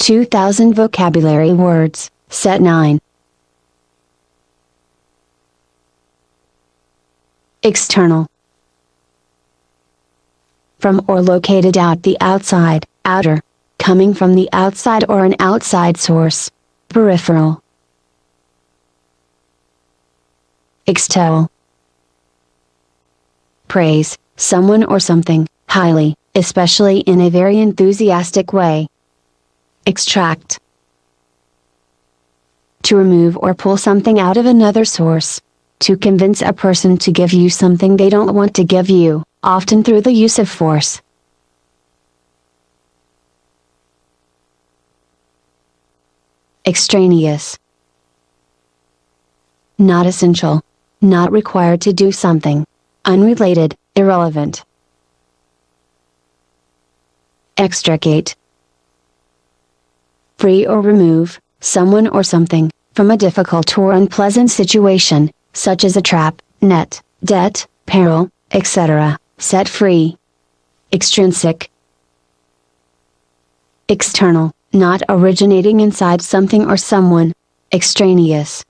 2000 vocabulary words, set 9. External. From or located out the outside, outer, coming from the outside or an outside source. Peripheral. Extol. Praise, someone or something, highly, especially in a very enthusiastic way. Extract. To remove or pull something out of another source. To convince a person to give you something they don't want to give you, often through the use of force. Extraneous. Not essential. Not required to do something. Unrelated, irrelevant. Extricate. Free or remove, someone or something, from a difficult or unpleasant situation, such as a trap, net, debt, peril, etc., set free. Extrinsic. External, not originating inside something or someone. Extraneous.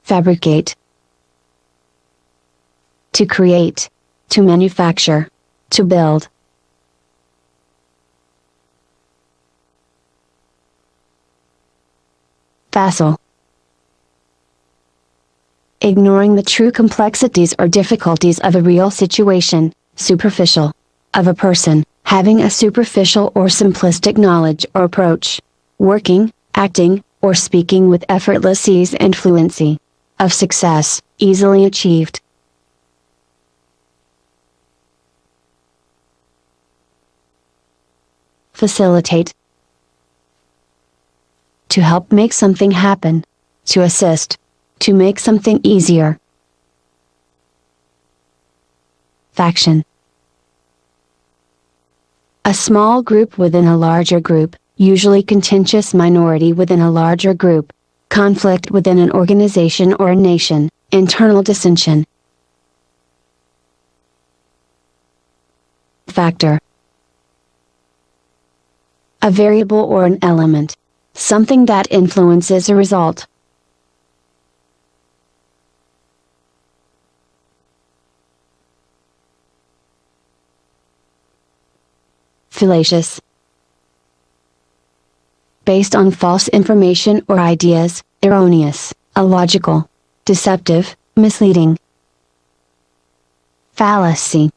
Fabricate. To create. To manufacture. To build. Facile. Ignoring the true complexities or difficulties of a real situation, superficial. Of a person, having a superficial or simplistic knowledge or approach. Working, acting, or speaking with effortless ease and fluency. Of success, easily achieved. Facilitate. To help make something happen. To assist. To make something easier. Faction. A small group within a larger group, usually contentious minority within a larger group. Conflict within an organization or a nation, internal dissension. Factor. A variable or an element. Something that influences a result. Fallacious. Based on false information or ideas, erroneous, illogical, deceptive, misleading. Fallacy.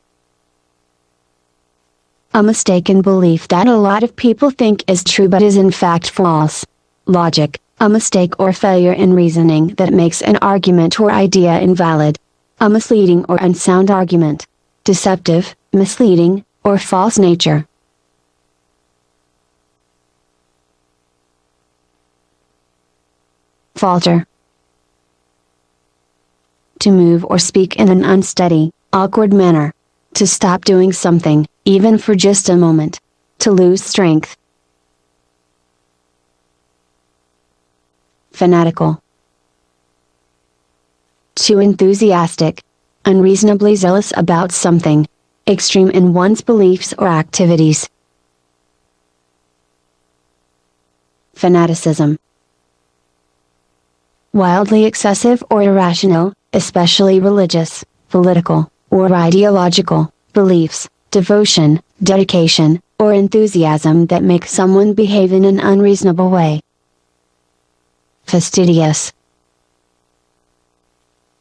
A mistaken belief that a lot of people think is true but is in fact false. Logic, a mistake or failure in reasoning that makes an argument or idea invalid. A misleading or unsound argument. Deceptive, misleading, or false nature. Falter. To move or speak in an unsteady, awkward manner. To stop doing something, even for just a moment. To lose strength. Fanatical. Too enthusiastic. Unreasonably zealous about something. Extreme in one's beliefs or activities. Fanaticism. Wildly excessive or irrational, especially religious, political, or ideological, beliefs, devotion, dedication, or enthusiasm that make someone behave in an unreasonable way. Fastidious.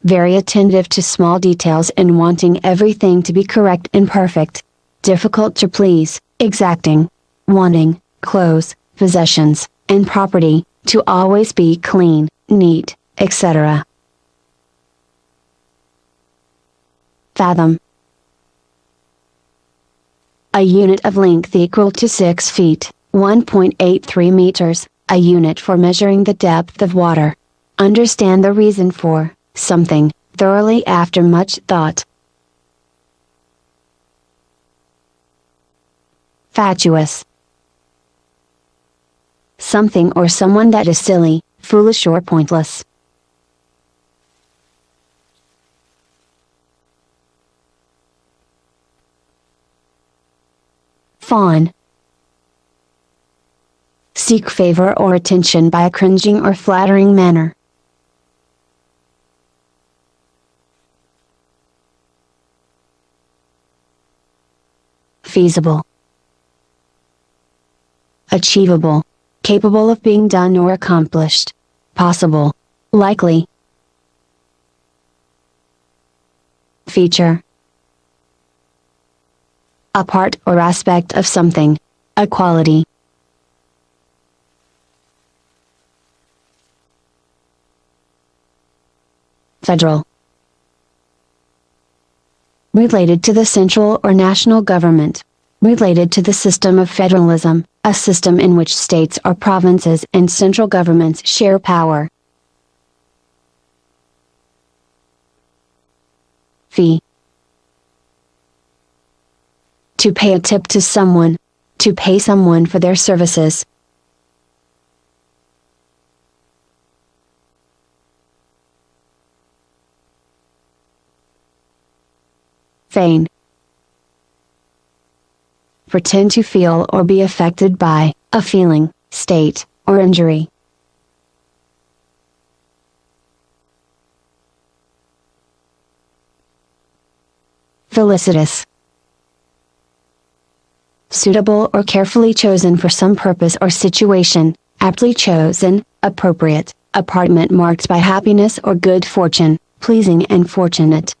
Very attentive to small details and wanting everything to be correct and perfect. Difficult to please, exacting. Wanting, clothes, possessions, and property, to always be clean, neat, etc. Fathom. A unit of length equal to 6 feet, 1.83 meters, a unit for measuring the depth of water. Understand the reason for something, thoroughly after much thought. Fatuous. Something or someone that is silly, foolish or pointless. fawn. Seek favor or attention by a cringing or flattering manner. Feasible. Achievable. Capable of being done or accomplished. Possible. Likely. Feature. A part or aspect of something. A quality. Federal. Related to the central or national government. Related to the system of federalism, a system in which states or provinces and central governments share power. Fee. To pay a tip to someone. To pay someone for their services. Feign. Pretend to feel or be affected by a feeling, state, or injury. Felicitous. Suitable or carefully chosen for some purpose or situation, aptly chosen, appropriate, apartment marked by happiness or good fortune, pleasing and fortunate.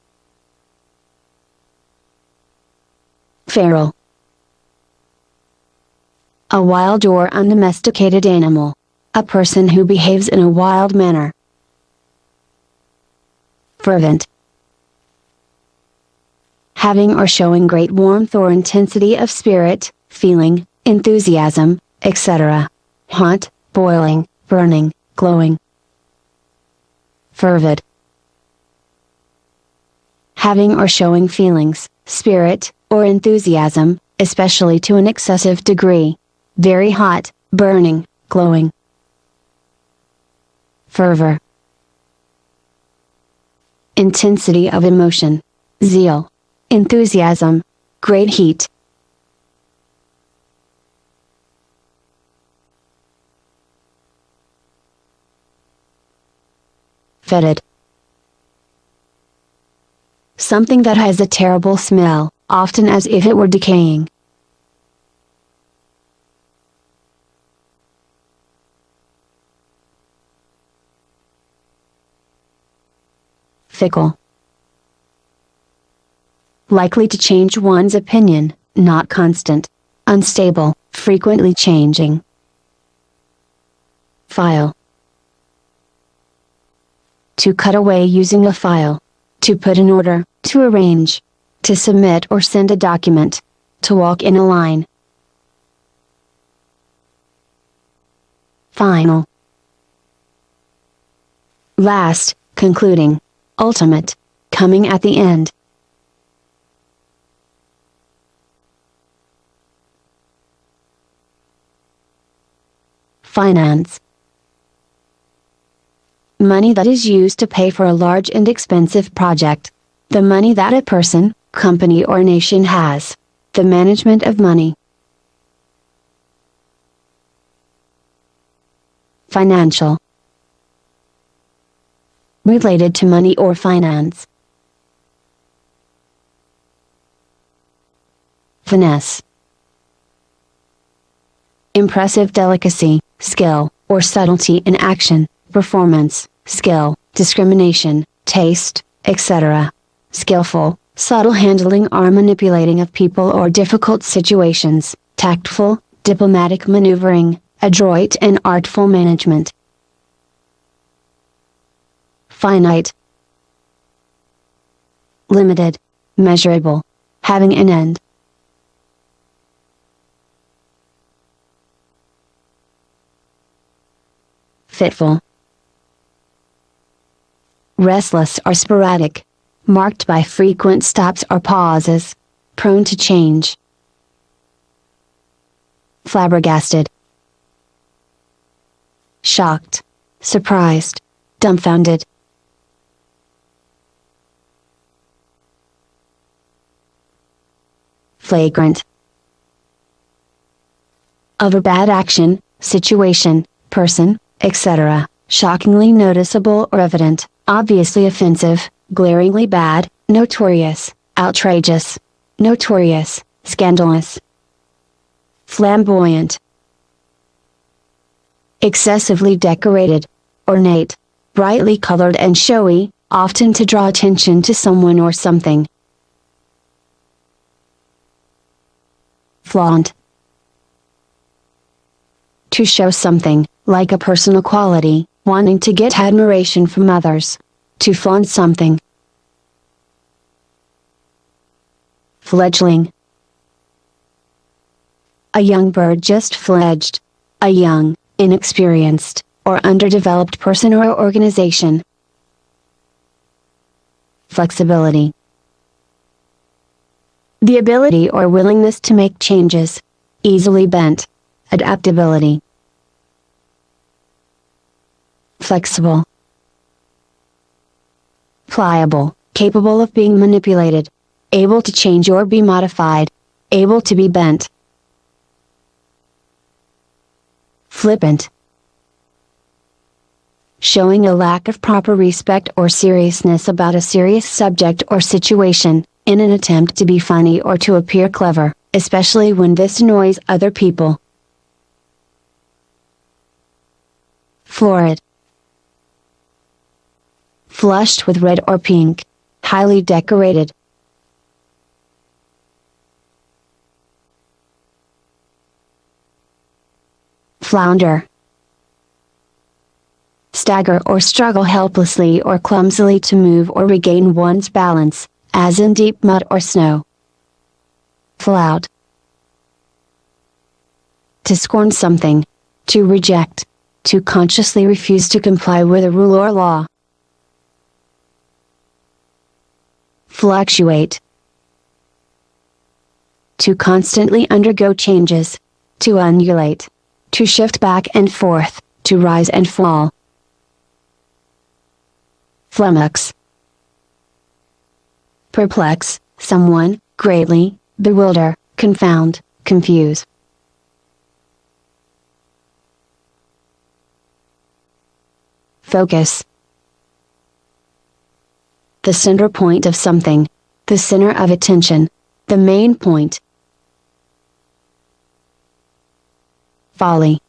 Feral. A wild or undomesticated animal. A person who behaves in a wild manner. Fervent. Having or showing great warmth or intensity of spirit, feeling, enthusiasm, etc. Hot, boiling, burning, glowing. Fervid. Having or showing feelings, spirit, or enthusiasm, especially to an excessive degree. Very hot, burning, glowing. Fervour. Intensity of emotion. Zeal. Enthusiasm. Great heat. Fetid. Something that has a terrible smell, often as if it were decaying. Fickle. Likely to change one's opinion, not constant. Unstable, frequently changing. File. To cut away using a file. To put in order, to arrange. To submit or send a document. To walk in a line. Final. Last, concluding. Ultimate. Coming at the end. Finance. Money that is used to pay for a large and expensive project. The money that a person, company or nation has. The management of money. Financial. Related to money or finance. Finesse. Impressive delicacy, skill, or subtlety in action, performance, skill, discrimination, taste, etc. Skillful, subtle handling or manipulating of people or difficult situations, tactful, diplomatic maneuvering, adroit and artful management. Finite. Limited. Measurable. Having an end. Fitful. Restless or sporadic. Marked by frequent stops or pauses. Prone to change. Flabbergasted. Shocked. Surprised. Dumbfounded. Flagrant. of a bad action, situation, person, etc., shockingly noticeable or evident, obviously offensive, glaringly bad, notorious, outrageous, notorious, scandalous. Flamboyant. Excessively decorated, ornate, brightly colored and showy, often to draw attention to someone or something. Flaunt. To show something, like a personal quality, wanting to get admiration from others. To flaunt something. Fledgling. A young bird just fledged. A young, inexperienced, or underdeveloped person or organization. Flexibility. The ability or willingness to make changes. Easily bent. Adaptability. Flexible. Pliable, capable of being manipulated. Able to change or be modified. Able to be bent. Flippant. Showing a lack of proper respect or seriousness about a serious subject or situation, in an attempt to be funny or to appear clever, especially when this annoys other people. Florid. Flushed with red or pink. Highly decorated. Flounder. Stagger or struggle helplessly or clumsily to move or regain one's balance, as in deep mud or snow. Flout. To scorn something. To reject. To consciously refuse to comply with a rule or law. Fluctuate. To constantly undergo changes. To undulate. To shift back and forth, to rise and fall. Flummox. Perplex, someone, greatly, bewilder, confound, confuse. Focus. The center point of something. The center of attention. The main point. Folly.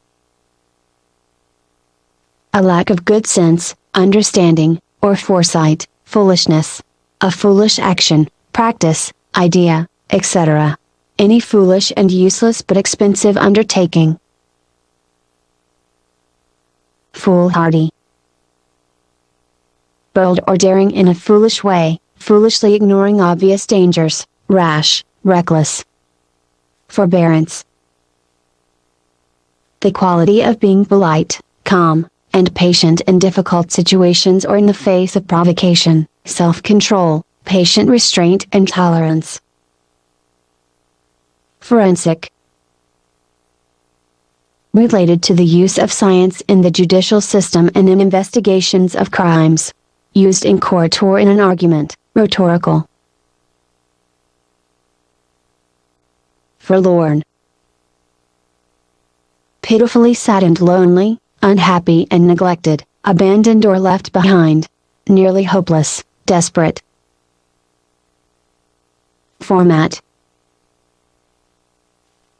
A lack of good sense, understanding, or foresight, foolishness. A foolish action, practice, idea, etc. Any foolish and useless but expensive undertaking. Foolhardy. Bold or daring in a foolish way, foolishly ignoring obvious dangers, rash, reckless. Forbearance. The quality of being polite, calm, and patient in difficult situations or in the face of provocation, self-control, patient restraint and tolerance. Forensic. Related to the use of science in the judicial system and in investigations of crimes. Used in court or in an argument, rhetorical. Forlorn. Pitifully sad and lonely, unhappy and neglected, abandoned or left behind. Nearly hopeless, desperate. Format.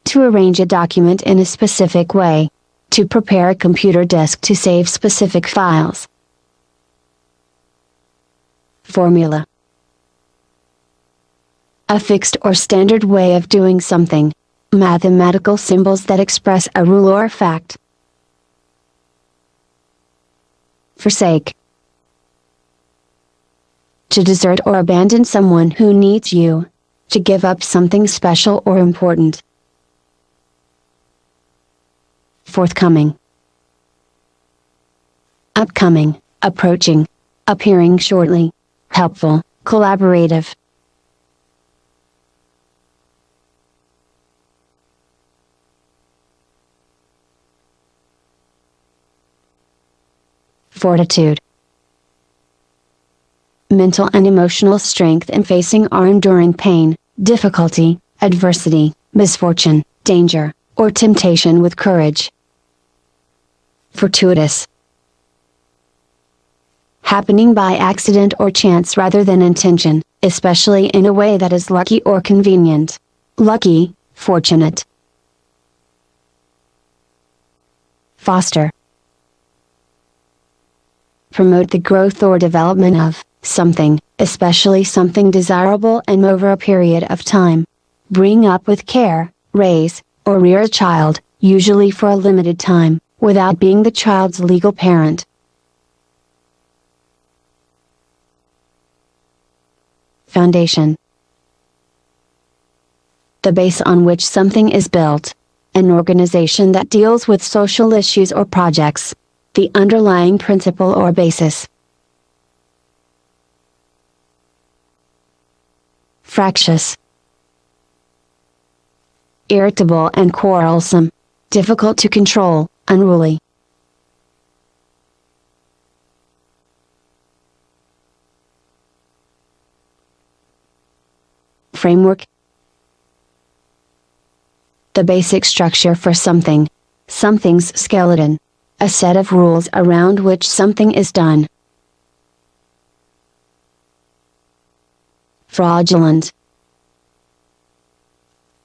To arrange a document in a specific way. To prepare a computer disk to save specific files. Formula. A fixed or standard way of doing something. Mathematical symbols that express a rule or a fact. Forsake. To desert or abandon someone who needs you. To give up something special or important. Forthcoming. Upcoming, approaching. Appearing shortly. Helpful, collaborative. Fortitude. Mental and emotional strength in facing or enduring pain, difficulty, adversity, misfortune, danger, or temptation with courage. Fortuitous. Happening by accident or chance rather than intention, especially in a way that is lucky or convenient. Lucky, fortunate. Foster. Promote the growth or development of something, especially something desirable and over a period of time. Bring up with care, raise, or rear a child, usually for a limited time, without being the child's legal parent. Foundation. The base on which something is built. An organization that deals with social issues or projects. The underlying principle or basis. Fractious. Irritable and quarrelsome. Difficult to control, unruly. Framework. The basic structure for something. Something's skeleton. A set of rules around which something is done. Fraudulent.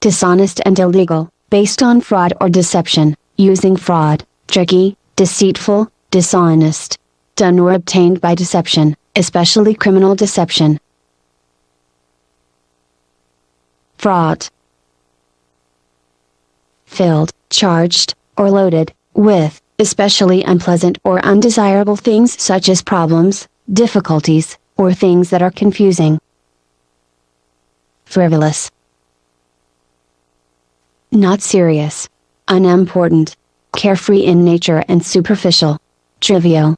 Dishonest and illegal, based on fraud or deception, using fraud, tricky, deceitful, dishonest. Done or obtained by deception, especially criminal deception. Fraught. Filled, charged, or loaded, with, especially unpleasant or undesirable things such as problems, difficulties, or things that are confusing. Frivolous. Not serious. Unimportant. Carefree in nature and superficial. Trivial.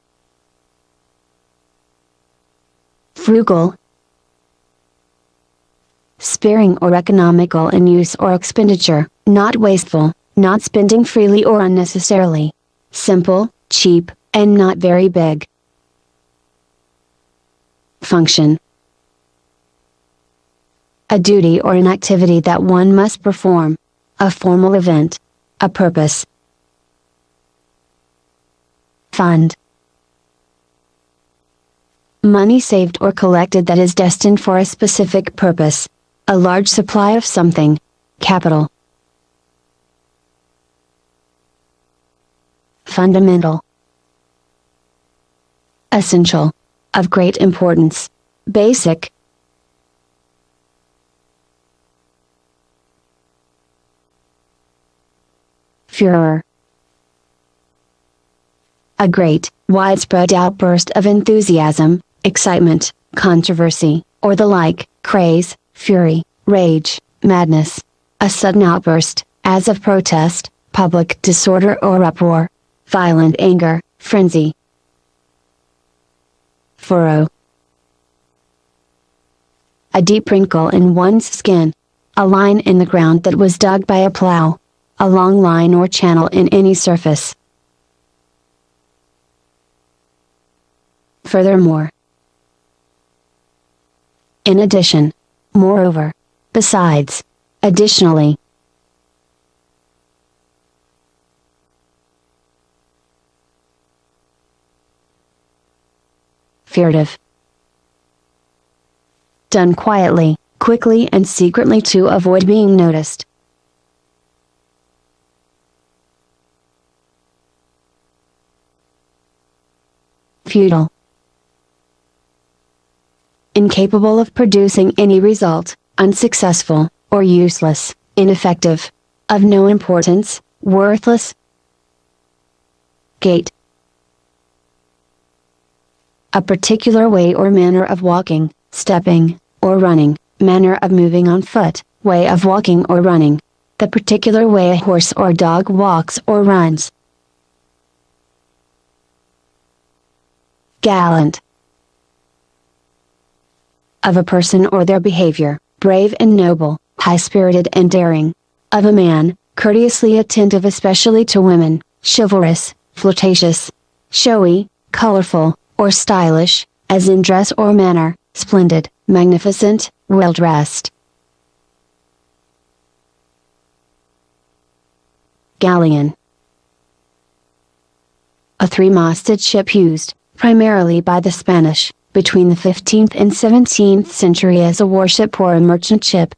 Frugal. Sparing or economical in use or expenditure, not wasteful, not spending freely or unnecessarily. Simple, cheap, and not very big. Function. A duty or an activity that one must perform. A formal event. A purpose. Fund. Money saved or collected that is destined for a specific purpose. A large supply of something. Capital. Fundamental. Essential. Of great importance. Basic. Furor. A great, widespread outburst of enthusiasm, excitement, controversy, or the like, craze, fury, rage, madness. A sudden outburst, as of protest, public disorder or uproar. Violent anger, frenzy. Furrow. A deep wrinkle in one's skin. A line in the ground that was dug by a plow. A long line or channel in any surface. Furthermore. In addition. Moreover. Besides. Additionally. Furtive. Done quietly, quickly and secretly to avoid being noticed. Futile. Incapable of producing any result, unsuccessful, or useless, ineffective. Of no importance, worthless. Gait. A particular way or manner of walking, stepping, or running, manner of moving on foot, way of walking or running. The particular way a horse or dog walks or runs. Gallant. Of a person or their behavior, brave and noble, high-spirited and daring. Of a man, courteously attentive especially to women, chivalrous, flirtatious. Showy, colorful, or stylish, as in dress or manner, splendid, magnificent, well-dressed. Galleon. A three-masted ship used, primarily by the Spanish, between the 15th and 17th century as a warship or a merchant ship.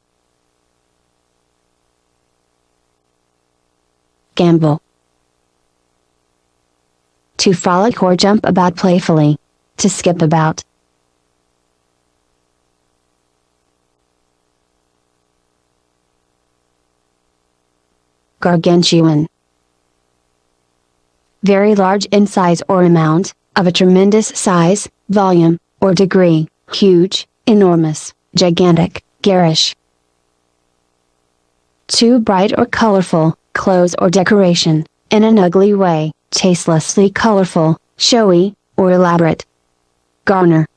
Gambol. To frolic or jump about playfully. To skip about. Gargantuan. Very large in size or amount, of a tremendous size, volume, or degree, huge, enormous, gigantic, garish. Too bright or colorful, clothes or decoration, in an ugly way, tastelessly colorful, showy, or elaborate. Garner.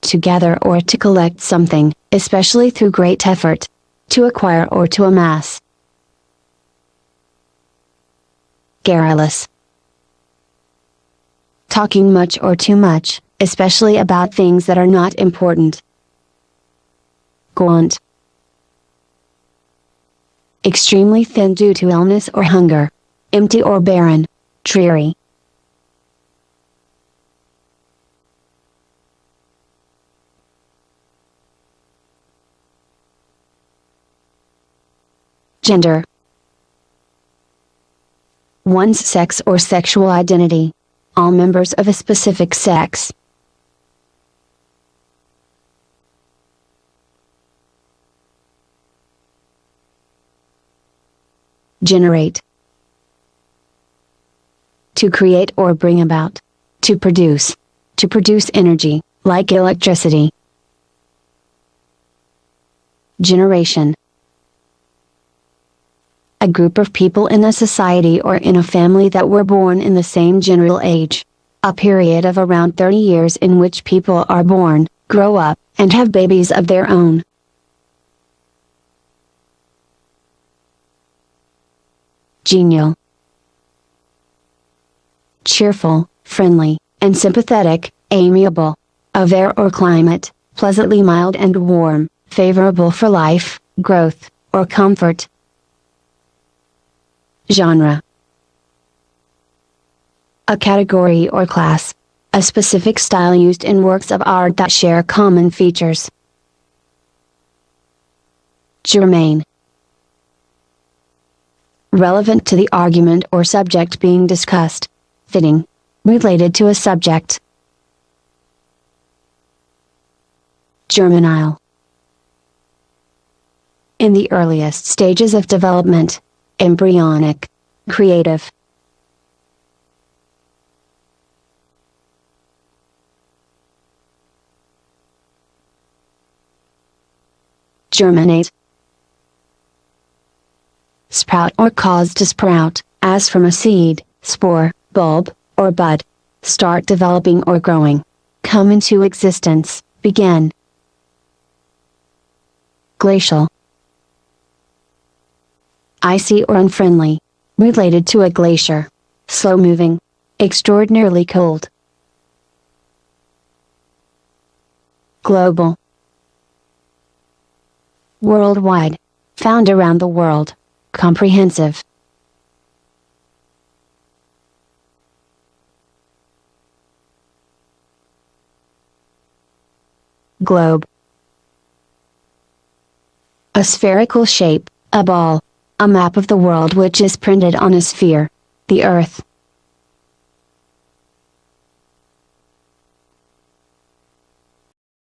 To gather or to collect something, especially through great effort. To acquire or to amass. Garrulous. Talking much or too much, especially about things that are not important. Gaunt. Extremely thin due to illness or hunger. Empty or barren. Dreary. Gender. One's sex or sexual identity. All members of a specific sex. Generate. To create or bring about. To produce. To produce energy, like electricity. Generation. A group of people in a society or in a family that were born in the same general age. A period of around 30 years in which people are born, grow up, and have babies of their own. Genial. Cheerful, friendly, and sympathetic, amiable. Of air or climate, pleasantly mild and warm, favorable for life, growth, or comfort. Genre. A category or class. A specific style used in works of art that share common features. Germane. Relevant to the argument or subject being discussed. Fitting. Related to a subject. Germinal. In the earliest stages of development. Embryonic. Creative. Germinate. Sprout or cause to sprout, as from a seed, spore, bulb, or bud. Start developing or growing. Come into existence, begin. Glacial. Icy or unfriendly. Related to a glacier. Slow moving. Extraordinarily cold. Global. Worldwide. Found around the world. Comprehensive. Globe. A spherical shape, a ball. A map of the world which is printed on a sphere. The Earth.